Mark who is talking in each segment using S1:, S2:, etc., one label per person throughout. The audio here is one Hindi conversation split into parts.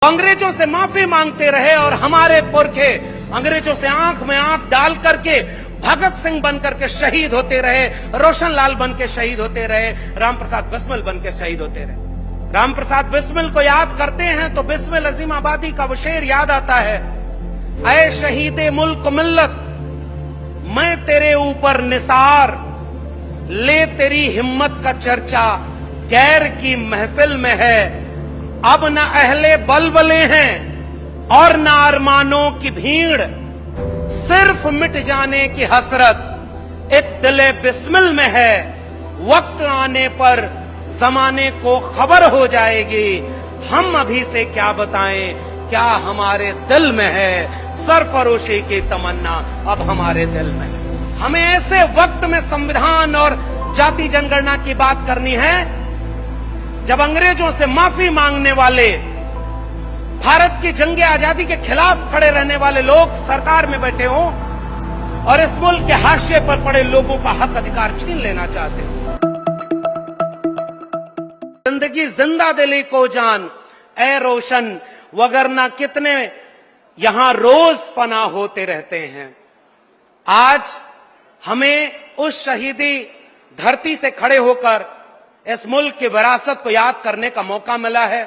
S1: अंग्रेजों से माफी मांगते रहे और हमारे पुरखे अंग्रेजों से आंख में आंख डाल करके भगत सिंह बन करके शहीद होते रहे, रोशन लाल बन के शहीद होते रहे, राम प्रसाद बिस्मिल बन के शहीद होते रहे। राम प्रसाद बिस्मिल को याद करते हैं तो बिस्मिल अजीम आबादी का वो शेर याद आता है, ऐ शहीदे मुल्क मिल्लत मैं तेरे ऊपर निसार, ले तेरी हिम्मत का चर्चा गैर की महफिल में है। अब न अहले बलबले हैं और न अरमानों की भीड़, सिर्फ मिट जाने की हसरत एक दिले बिस्मिल में है। वक्त आने पर जमाने को खबर हो जाएगी, हम अभी से क्या बताएं क्या हमारे दिल में है। सरफरोशी की तमन्ना अब हमारे दिल में है। हमें ऐसे वक्त में संविधान और जाति जनगणना की बात करनी है जब अंग्रेजों से माफी मांगने वाले, भारत की जंग आजादी के खिलाफ खड़े रहने वाले लोग सरकार में बैठे हों और इस मुल्क के हाशिए पर पड़े लोगों का हक अधिकार छीन लेना चाहते हो। जिंदगी जिंदा दिली को जान ए रोशन, वगरना कितने यहां रोज फना होते रहते हैं। आज हमें उस शहीदी धरती से खड़े होकर इस मुल्क की विरासत को याद करने का मौका मिला है।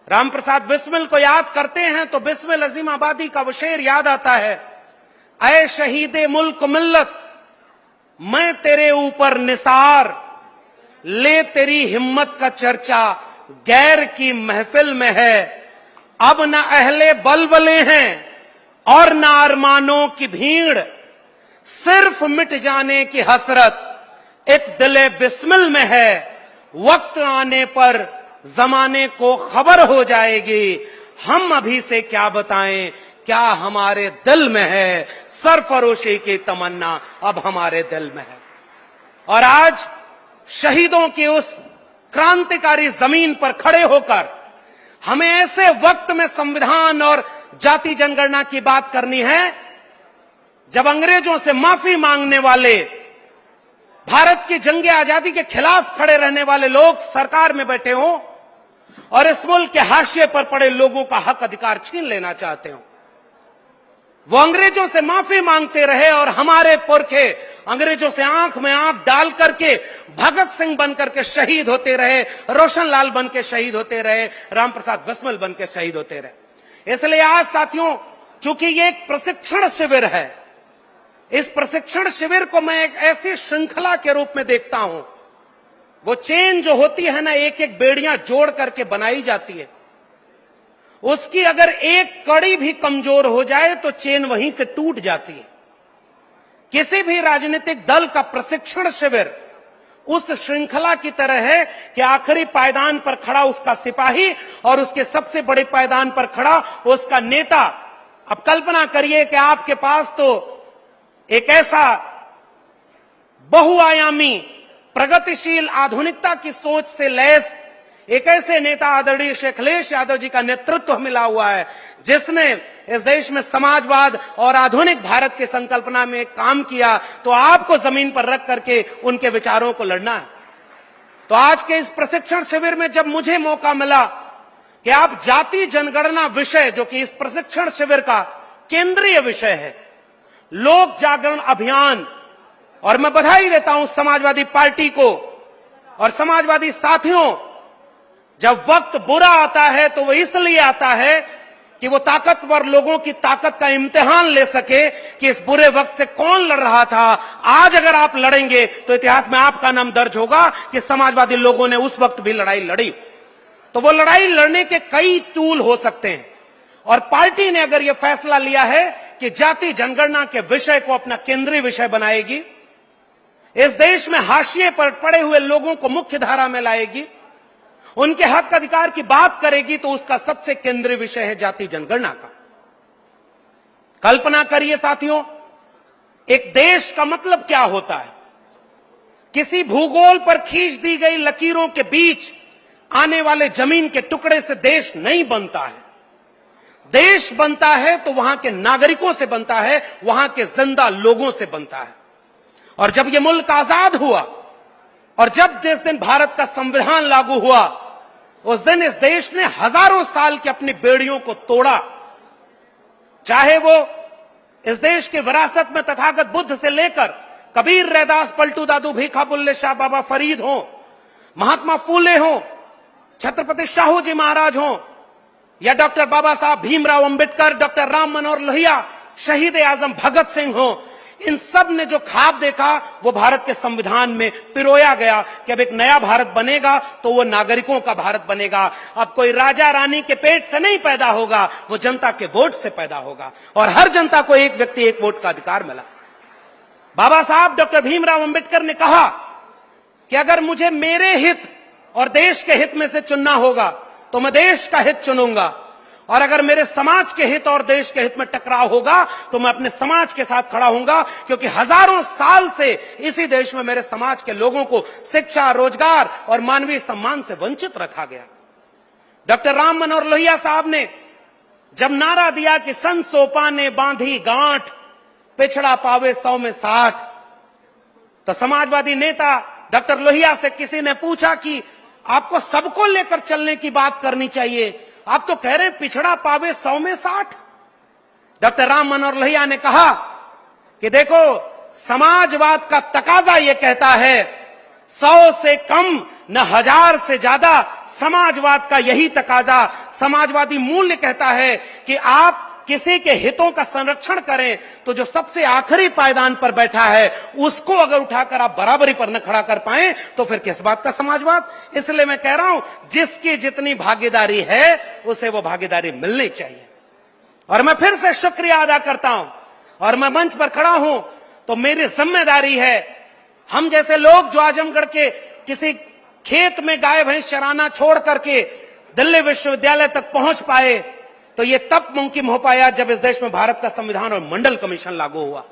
S1: राम प्रसाद बिस्मिल को याद करते हैं तो बिस्मिल अजीम आबादी का वो शेर याद आता है, ऐ शहीदे मुल्क मिल्लत मैं तेरे ऊपर निसार, ले तेरी हिम्मत का चर्चा गैर की महफिल में है। अब न अहले बलबले हैं और न अरमानों की भीड़, सिर्फ मिट जाने की हसरत एक दिले बिस्मिल में है। वक्त आने पर जमाने को खबर हो जाएगी, हम अभी से क्या बताएं क्या हमारे दिल में है। सरफरोशी की तमन्ना अब हमारे दिल में है। और आज शहीदों की उस क्रांतिकारी जमीन पर खड़े होकर हमें ऐसे वक्त में संविधान और जाति जनगणना की बात करनी है जब अंग्रेजों से माफी मांगने वाले, भारत की जंग आजादी के खिलाफ खड़े रहने वाले लोग सरकार में बैठे हों और इस मुल्क के हाशिए पर पड़े लोगों का हक अधिकार छीन लेना चाहते हो। वो अंग्रेजों से माफी मांगते रहे और हमारे पुरखे अंग्रेजों से आंख में आंख डाल करके भगत सिंह बन करके शहीद होते रहे, रोशन लाल बन के शहीद होते रहे, राम प्रसाद बिस्मिल बन के शहीद होते रहे। इसलिए आज साथियों, चूंकि ये एक प्रशिक्षण शिविर है, इस प्रशिक्षण शिविर को मैं एक ऐसी श्रृंखला के रूप में देखता हूं। वो चेन जो होती है ना, एक एक बेड़ियां जोड़ करके बनाई जाती है, उसकी अगर एक कड़ी भी कमजोर हो जाए तो चेन वहीं से टूट जाती है। किसी भी राजनीतिक दल का प्रशिक्षण शिविर उस श्रृंखला की तरह है कि आखिरी पायदान पर खड़ा उसका सिपाही और उसके सबसे बड़े पायदान पर खड़ा उसका नेता। अब कल्पना करिए कि आपके पास तो एक ऐसा बहुआयामी प्रगतिशील आधुनिकता की सोच से लैस एक ऐसे नेता आदरणीय शेख अखिलेश यादव जी का नेतृत्व मिला हुआ है, जिसने इस देश में समाजवाद और आधुनिक भारत की संकल्पना में काम किया। तो आपको जमीन पर रख करके उनके विचारों को लड़ना है। तो आज के इस प्रशिक्षण शिविर में जब मुझे मौका मिला कि आप जाति जनगणना विषय, जो कि इस प्रशिक्षण शिविर का केंद्रीय विषय है, लोक जागरण अभियान, और मैं बधाई देता हूं समाजवादी पार्टी को और समाजवादी साथियों, जब वक्त बुरा आता है तो वो इसलिए आता है कि वो ताकतवर लोगों की ताकत का इम्तिहान ले सके कि इस बुरे वक्त से कौन लड़ रहा था। आज अगर आप लड़ेंगे तो इतिहास में आपका नाम दर्ज होगा कि समाजवादी लोगों ने उस वक्त भी लड़ाई लड़ी। तो वो लड़ाई लड़ने के कई टूल हो सकते हैं और पार्टी ने अगर यह फैसला लिया है कि जाति जनगणना के विषय को अपना केंद्रीय विषय बनाएगी, इस देश में हाशिए पर पड़े हुए लोगों को मुख्य धारा में लाएगी, उनके हक अधिकार की बात करेगी, तो उसका सबसे केंद्रीय विषय है जाति जनगणना का। कल्पना करिए साथियों, एक देश का मतलब क्या होता है। किसी भूगोल पर खींच दी गई लकीरों के बीच आने वाले जमीन के टुकड़े से देश नहीं बनता है। देश बनता है तो वहां के नागरिकों से बनता है, वहां के जिंदा लोगों से बनता है। और जब यह मुल्क आजाद हुआ और जब जिस दिन भारत का संविधान लागू हुआ उस दिन इस देश ने हजारों साल की अपनी बेड़ियों को तोड़ा। चाहे वो इस देश के विरासत में तथागत बुद्ध से लेकर कबीर, रैदास, पलटू दादू, भीखा, बुल्ले शाह, बाबा फरीद हो, महात्मा फूले हो, छत्रपति शाहू जी महाराज हो, या डॉक्टर बाबा साहब भीमराव अंबेडकर, डॉक्टर राम मनोहर लोहिया, शहीद आजम भगत सिंह हो, इन सब ने जो ख्वाब देखा वो भारत के संविधान में पिरोया गया कि अब एक नया भारत बनेगा तो वो नागरिकों का भारत बनेगा। अब कोई राजा रानी के पेट से नहीं पैदा होगा, वो जनता के वोट से पैदा होगा और हर जनता को एक व्यक्ति एक वोट का अधिकार मिला। बाबा साहब डॉक्टर भीमराव अंबेडकर ने कहा कि अगर मुझे मेरे हित और देश के हित में से चुनना होगा तो मैं देश का हित चुनूंगा, और अगर मेरे समाज के हित और देश के हित में टकराव होगा तो मैं अपने समाज के साथ खड़ा होऊंगा, क्योंकि हजारों साल से इसी देश में मेरे समाज के लोगों को शिक्षा, रोजगार और मानवीय सम्मान से वंचित रखा गया। डॉक्टर राम मनोहर लोहिया साहब ने जब नारा दिया कि सन सोपा ने बांधी गांठ, पिछड़ा पावे 100 में 60, तो समाजवादी नेता डॉक्टर लोहिया से किसी ने पूछा कि आपको सबको लेकर चलने की बात करनी चाहिए, आप तो कह रहे हैं पिछड़ा पावे 100 में 60। डॉक्टर राम मनोहर लोहिया ने कहा कि देखो, समाजवाद का तकाजा यह कहता है 100 से कम न 1000 से ज्यादा, समाजवाद का यही तकाजा, समाजवादी मूल्य कहता है कि आप किसी के हितों का संरक्षण करें तो जो सबसे आखिरी पायदान पर बैठा है उसको अगर उठाकर आप बराबरी पर न खड़ा कर पाए तो फिर किस बात का समाजवाद। इसलिए मैं कह रहा हूं, जिसकी जितनी भागीदारी है उसे वो भागीदारी मिलनी चाहिए। और मैं फिर से शुक्रिया अदा करता हूं, और मैं मंच पर खड़ा हूं तो मेरी जिम्मेदारी है, हम जैसे लोग जो आजमगढ़ के किसी खेत में गाय भैंस चराना छोड़ करके दिल्ली विश्वविद्यालय तक पहुंच पाए, तो ये तब मुमकिन हो पाया जब इस देश में भारत का संविधान और मंडल कमीशन लागू हुआ।